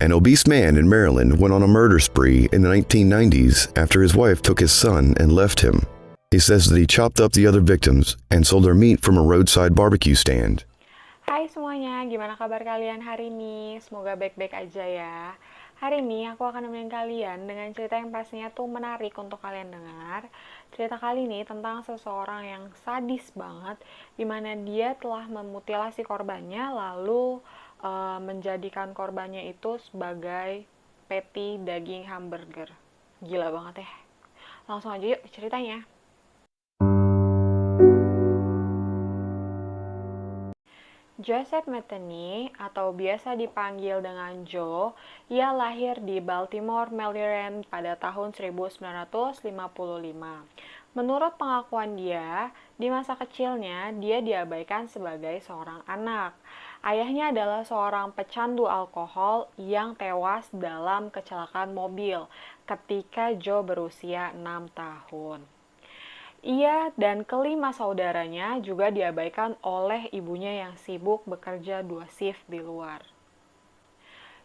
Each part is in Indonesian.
An obese man in Maryland went on a murder spree in the 1990s after his wife took his son and left him. He says that he chopped up the other victims and sold their meat from a roadside barbecue stand. Hai semuanya, gimana kabar kalian hari ini? Semoga baik-baik aja ya. Hari ini aku akan nemenin kalian dengan cerita yang pastinya tuh menarik untuk kalian dengar. Cerita kali ini tentang seseorang yang sadis banget, dimana dia telah memutilasi korbannya lalu menjadikan korbannya itu sebagai patty daging hamburger. Gila banget ya. Langsung aja yuk ceritanya. Joseph Metheny, atau biasa dipanggil dengan Joe, ia lahir di Baltimore, Maryland pada tahun 1955. Menurut pengakuan dia, di masa kecilnya dia diabaikan sebagai seorang anak. Ayahnya adalah seorang pecandu alkohol yang tewas dalam kecelakaan mobil ketika Joe berusia 6 tahun. Ia dan kelima saudaranya juga diabaikan oleh ibunya yang sibuk bekerja 2 shift di luar.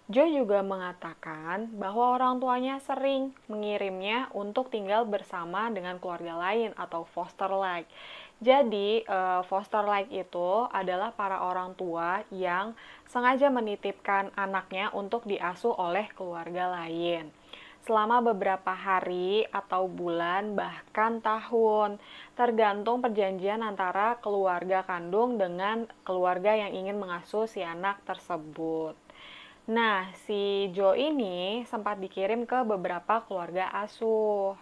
Joe juga mengatakan bahwa orang tuanya sering mengirimnya untuk tinggal bersama dengan keluarga lain atau foster like. Jadi, foster like itu adalah para orang tua yang sengaja menitipkan anaknya untuk diasuh oleh keluarga lain selama beberapa hari atau bulan bahkan tahun, tergantung perjanjian antara keluarga kandung dengan keluarga yang ingin mengasuh si anak tersebut. Nah, si Joe ini sempat dikirim ke beberapa keluarga asuh.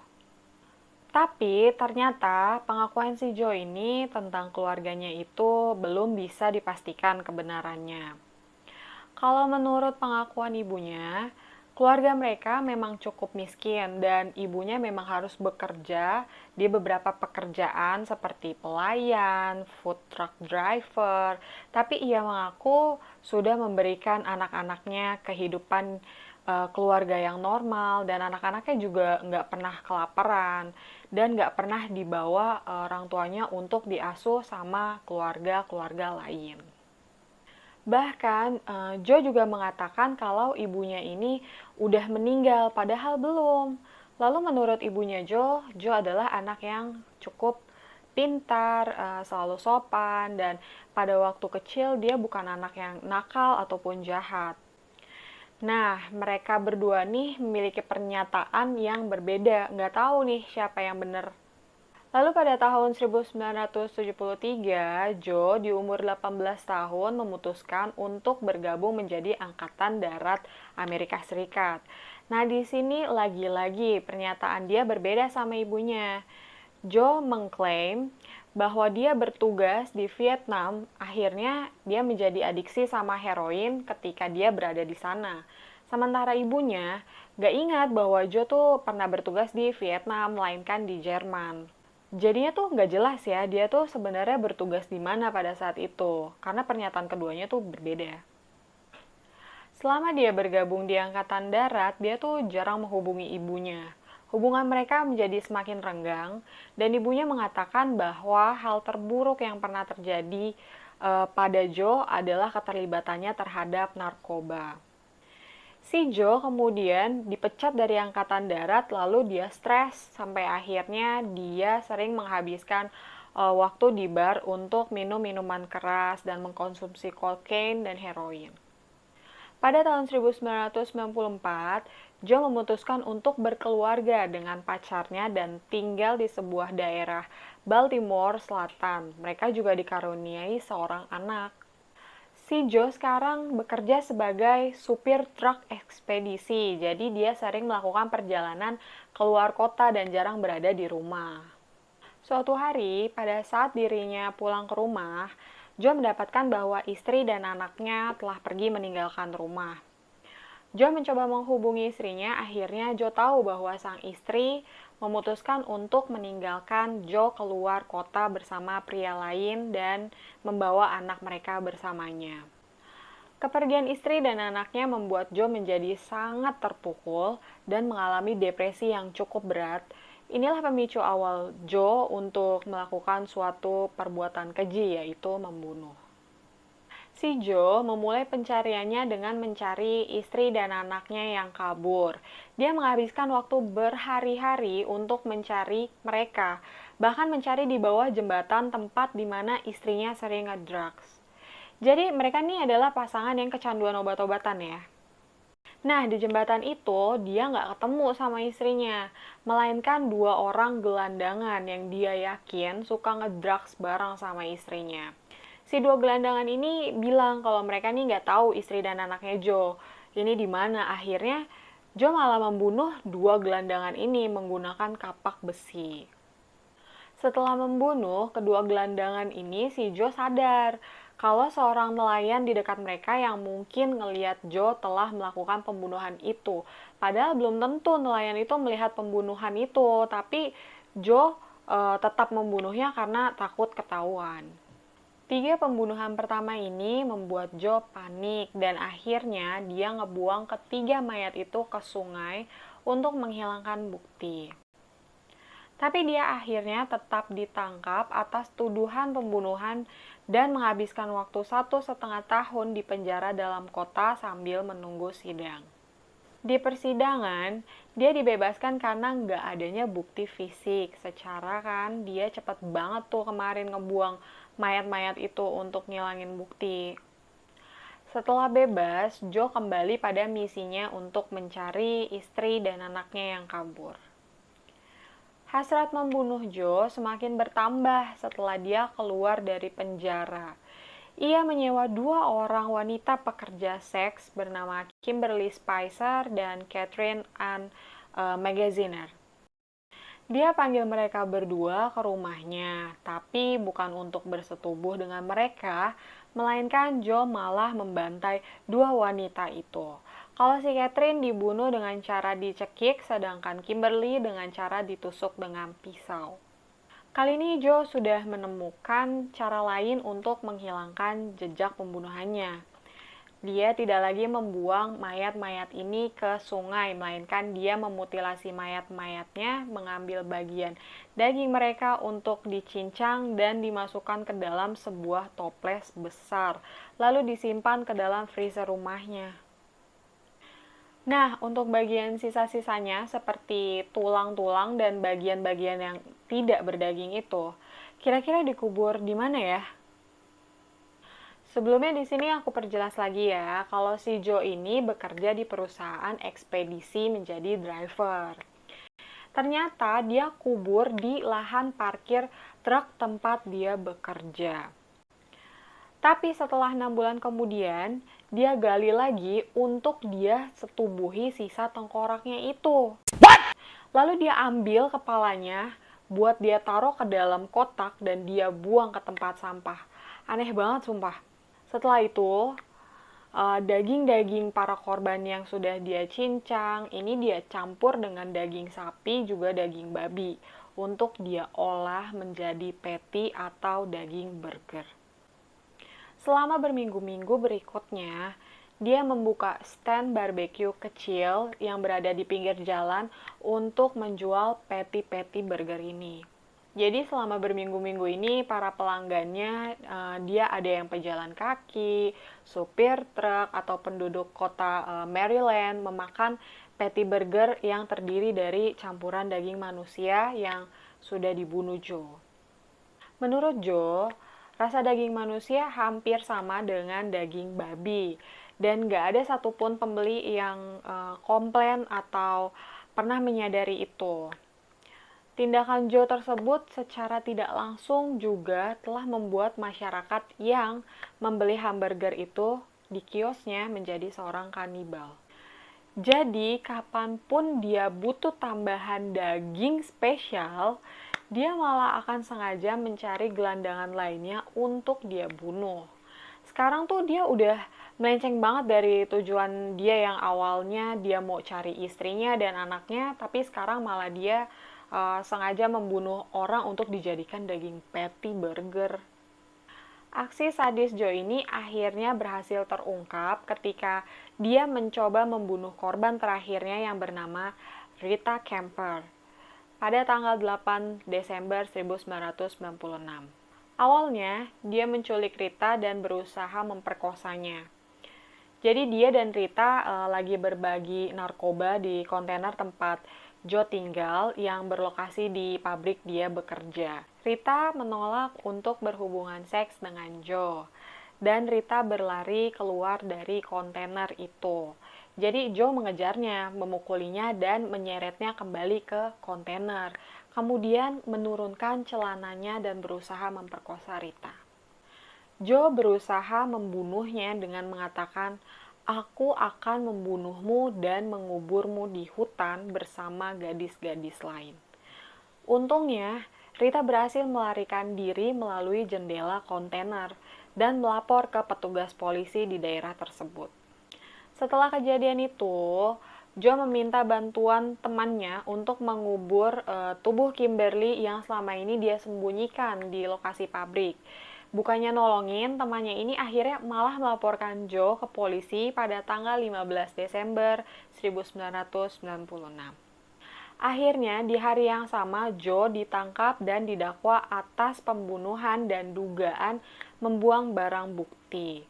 Tapi ternyata pengakuan si Joe ini tentang keluarganya itu belum bisa dipastikan kebenarannya. Kalau menurut pengakuan ibunya, keluarga mereka memang cukup miskin dan ibunya memang harus bekerja di beberapa pekerjaan seperti pelayan, food truck driver, tapi ia mengaku sudah memberikan anak-anaknya kehidupan keluarga yang normal dan anak-anaknya juga nggak pernah kelaparan dan nggak pernah dibawa orang tuanya untuk diasuh sama keluarga-keluarga lain. Bahkan, Joe juga mengatakan kalau ibunya ini udah meninggal, padahal belum. Lalu menurut ibunya Joe adalah anak yang cukup pintar, selalu sopan, dan pada waktu kecil dia bukan anak yang nakal ataupun jahat. Nah, mereka berdua nih memiliki pernyataan yang berbeda. Nggak tahu nih siapa yang benar. Lalu pada tahun 1973, Joe di umur 18 tahun memutuskan untuk bergabung menjadi Angkatan Darat Amerika Serikat. Nah, di sini lagi-lagi pernyataan dia berbeda sama ibunya. Joe mengklaim bahwa dia bertugas di Vietnam, akhirnya dia menjadi adiksi sama heroin ketika dia berada di sana. Sementara ibunya gak ingat bahwa Joe tuh pernah bertugas di Vietnam, melainkan di Jerman. Jadinya tuh nggak jelas ya, dia tuh sebenarnya bertugas di mana pada saat itu, karena pernyataan keduanya tuh berbeda. Selama dia bergabung di Angkatan Darat, dia tuh jarang menghubungi ibunya. Hubungan mereka menjadi semakin renggang, dan ibunya mengatakan bahwa hal terburuk yang pernah terjadi pada Joe adalah keterlibatannya terhadap narkoba. Si Joe kemudian dipecat dari Angkatan Darat lalu dia stres sampai akhirnya dia sering menghabiskan waktu di bar untuk minum minuman keras dan mengkonsumsi kokain dan heroin. Pada tahun 1994, Joe memutuskan untuk berkeluarga dengan pacarnya dan tinggal di sebuah daerah Baltimore Selatan. Mereka juga dikaruniai seorang anak. Si Joe sekarang bekerja sebagai supir truk ekspedisi, jadi dia sering melakukan perjalanan keluar kota dan jarang berada di rumah. Suatu hari, pada saat dirinya pulang ke rumah, Joe mendapatkan bahwa istri dan anaknya telah pergi meninggalkan rumah. Joe mencoba menghubungi istrinya, akhirnya Joe tahu bahwa sang istri memutuskan untuk meninggalkan Joe keluar kota bersama pria lain dan membawa anak mereka bersamanya. Kepergian istri dan anaknya membuat Joe menjadi sangat terpukul dan mengalami depresi yang cukup berat. Inilah pemicu awal Joe untuk melakukan suatu perbuatan keji, yaitu membunuh. Si Joe memulai pencariannya dengan mencari istri dan anaknya yang kabur. Dia menghabiskan waktu berhari-hari untuk mencari mereka, bahkan mencari di bawah jembatan tempat di mana istrinya sering ngedrugs. Jadi mereka ini adalah pasangan yang kecanduan obat-obatan ya. Nah, di jembatan itu dia nggak ketemu sama istrinya, melainkan dua orang gelandangan yang dia yakin suka ngedrugs bareng sama istrinya. Si dua gelandangan ini bilang kalau mereka nih nggak tahu istri dan anaknya Joe. Ini di mana akhirnya Joe malah membunuh dua gelandangan ini menggunakan kapak besi. Setelah membunuh kedua gelandangan ini, si Joe sadar kalau seorang nelayan di dekat mereka yang mungkin ngelihat Joe telah melakukan pembunuhan itu. Padahal belum tentu nelayan itu melihat pembunuhan itu, tapi Joe tetap membunuhnya karena takut ketahuan. Tiga pembunuhan pertama ini membuat Joe panik dan akhirnya dia ngebuang ketiga mayat itu ke sungai untuk menghilangkan bukti. Tapi dia akhirnya tetap ditangkap atas tuduhan pembunuhan dan menghabiskan waktu 1,5 tahun di penjara dalam kota sambil menunggu sidang. Di persidangan, dia dibebaskan karena nggak adanya bukti fisik. Secara kan dia cepet banget tuh kemarin ngebuang mayat-mayat itu untuk ngilangin bukti. Setelah bebas, Joe kembali pada misinya untuk mencari istri dan anaknya yang kabur. Hasrat membunuh Joe semakin bertambah setelah dia keluar dari penjara. Ia menyewa dua orang wanita pekerja seks bernama Kimberly Spicer dan Catherine Ann Magaziner. Dia panggil mereka berdua ke rumahnya, tapi bukan untuk bersetubuh dengan mereka, melainkan Joe malah membantai dua wanita itu. Kalau si Catherine dibunuh dengan cara dicekik, sedangkan Kimberly dengan cara ditusuk dengan pisau. Kali ini Joe sudah menemukan cara lain untuk menghilangkan jejak pembunuhannya. Dia tidak lagi membuang mayat-mayat ini ke sungai, melainkan dia memutilasi mayat-mayatnya, mengambil bagian daging mereka untuk dicincang dan dimasukkan ke dalam sebuah toples besar, lalu disimpan ke dalam freezer rumahnya. Nah, untuk bagian sisa-sisanya seperti tulang-tulang dan bagian-bagian yang tidak berdaging itu, kira-kira dikubur di mana ya? Sebelumnya di sini aku perjelas lagi ya, kalau si Joe ini bekerja di perusahaan ekspedisi menjadi driver. Ternyata dia kubur di lahan parkir truk tempat dia bekerja. Tapi setelah 6 bulan kemudian, dia gali lagi untuk dia setubuhi sisa tengkoraknya itu. Lalu dia ambil kepalanya, buat dia taruh ke dalam kotak dan dia buang ke tempat sampah. Aneh banget sumpah. Setelah itu, daging-daging para korban yang sudah dia cincang, ini dia campur dengan daging sapi juga daging babi untuk dia olah menjadi patty atau daging burger. Selama berminggu-minggu berikutnya, dia membuka stand barbecue kecil yang berada di pinggir jalan untuk menjual patty-patty burger ini. Jadi selama berminggu-minggu ini para pelanggannya dia ada yang pejalan kaki, supir truk atau penduduk kota Maryland memakan patty burger yang terdiri dari campuran daging manusia yang sudah dibunuh Joe. Menurut Joe, rasa daging manusia hampir sama dengan daging babi dan gak ada satupun pembeli yang komplain atau pernah menyadari itu. Tindakan Joe tersebut secara tidak langsung juga telah membuat masyarakat yang membeli hamburger itu di kiosnya menjadi seorang kanibal. Jadi, kapanpun dia butuh tambahan daging spesial, dia malah akan sengaja mencari gelandangan lainnya untuk dia bunuh. Sekarang tuh dia udah melenceng banget dari tujuan dia yang awalnya dia mau cari istrinya dan anaknya, tapi sekarang malah dia sengaja membunuh orang untuk dijadikan daging patty burger. Aksi sadis Joe ini akhirnya berhasil terungkap ketika dia mencoba membunuh korban terakhirnya yang bernama Rita Kemper pada tanggal 8 Desember 1996. Awalnya, dia menculik Rita dan berusaha memperkosanya. Jadi dia dan Rita lagi berbagi narkoba di kontainer tempat Joe tinggal yang berlokasi di pabrik dia bekerja. Rita menolak untuk berhubungan seks dengan Joe. Dan Rita berlari keluar dari kontainer itu. Jadi Joe mengejarnya, memukulinya, dan menyeretnya kembali ke kontainer. Kemudian menurunkan celananya dan berusaha memperkosa Rita. Joe berusaha membunuhnya dengan mengatakan, "Aku akan membunuhmu dan menguburmu di hutan bersama gadis-gadis lain." Untungnya, Rita berhasil melarikan diri melalui jendela kontainer dan melapor ke petugas polisi di daerah tersebut. Setelah kejadian itu, Joe meminta bantuan temannya untuk mengubur tubuh Kimberly yang selama ini dia sembunyikan di lokasi pabrik. Bukannya nolongin, temannya ini akhirnya malah melaporkan Joe ke polisi pada tanggal 15 Desember 1996. Akhirnya, di hari yang sama, Joe ditangkap dan didakwa atas pembunuhan dan dugaan membuang barang bukti.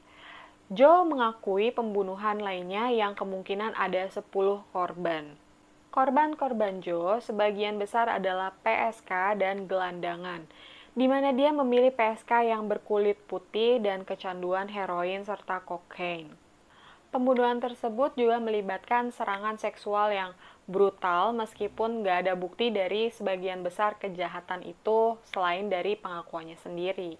Joe mengakui pembunuhan lainnya yang kemungkinan ada 10 korban. Korban-korban Joe sebagian besar adalah PSK dan gelandangan, di mana dia memilih PSK yang berkulit putih dan kecanduan heroin serta kokain. Pembunuhan tersebut juga melibatkan serangan seksual yang brutal meskipun nggak ada bukti dari sebagian besar kejahatan itu selain dari pengakuannya sendiri.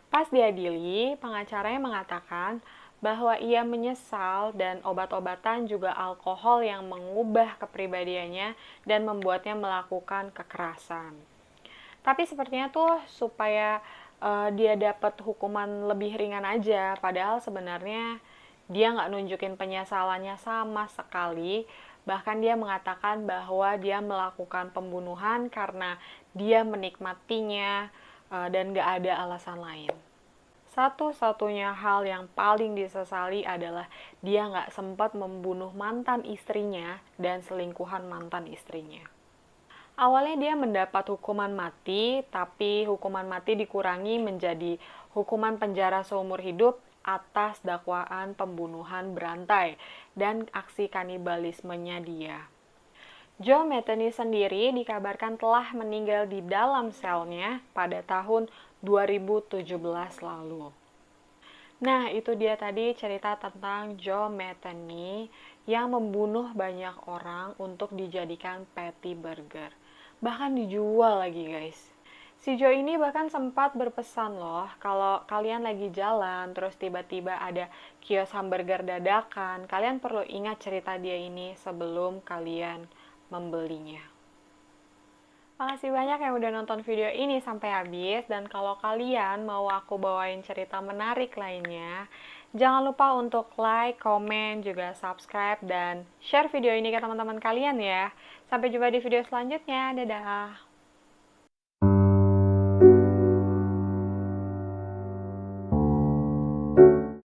Pas diadili, pengacaranya mengatakan bahwa ia menyesal dan obat-obatan juga alkohol yang mengubah kepribadiannya dan membuatnya melakukan kekerasan. Tapi sepertinya tuh supaya dia dapat hukuman lebih ringan aja, padahal sebenarnya dia nggak nunjukin penyesalannya sama sekali. Bahkan dia mengatakan bahwa dia melakukan pembunuhan karena dia menikmatinya dan nggak ada alasan lain. Satu-satunya hal yang paling disesali adalah dia nggak sempat membunuh mantan istrinya dan selingkuhan mantan istrinya. Awalnya dia mendapat hukuman mati, tapi hukuman mati dikurangi menjadi hukuman penjara seumur hidup atas dakwaan pembunuhan berantai dan aksi kanibalismenya dia. Joe Metheny sendiri dikabarkan telah meninggal di dalam selnya pada tahun 2017 lalu. Nah, itu dia tadi cerita tentang Joe Metheny yang membunuh banyak orang untuk dijadikan patty burger. Bahkan dijual lagi, guys. Si Joe ini bahkan sempat berpesan loh, kalau kalian lagi jalan, terus tiba-tiba ada kios hamburger dadakan, kalian perlu ingat cerita dia ini sebelum kalian membelinya. Makasih banyak yang udah nonton video ini sampai habis, dan kalau kalian mau aku bawain cerita menarik lainnya, jangan lupa untuk like, komen, juga subscribe, dan share video ini ke teman-teman kalian ya. Sampai jumpa di video selanjutnya, dadah!